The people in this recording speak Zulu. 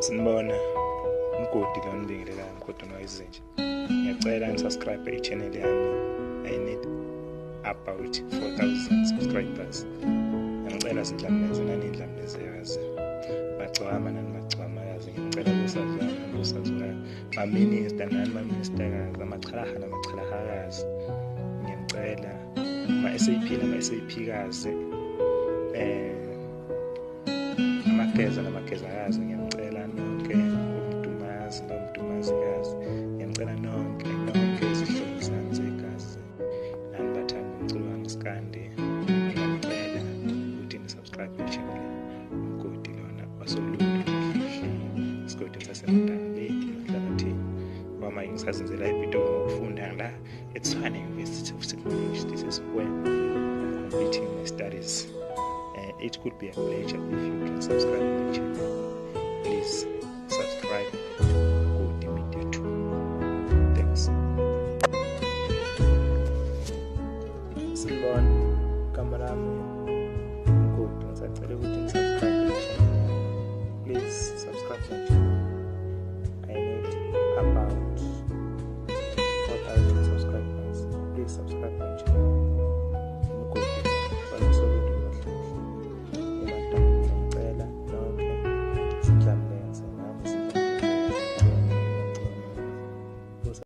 Sinibona umgodi lo nibingelelayo umgodi noyizinje. Ngiyacela nisubscribe i-channel yami. I need about 4,000 subscribers. Ngicela sidlamleze nanindlamlezekazi. Bagcwama nani bagcwamakazi. Ngicela kusazwana ma-minister nani ma-ministerkazi, amachalaha namachalahakazi. Ngiyacela ma-SAP nama-SAP-kazi. Amageza namagezakazi ngiyacela nonke umdumazi nomdumazikazi ngiyacela nonke izihlobo zami zegazi nani bathanda umculo wangisikandi ngiyacela ukuthi nisubscribe ku-channel umgodi lona wasolundu isigodi sasemadambe ehlabathini noma ngisazenzela ividiyo ngokufunda la eTshwane University of Technology. This is when I'm completing my studies. It could be a pleasure if you can subscribe to the channel, please.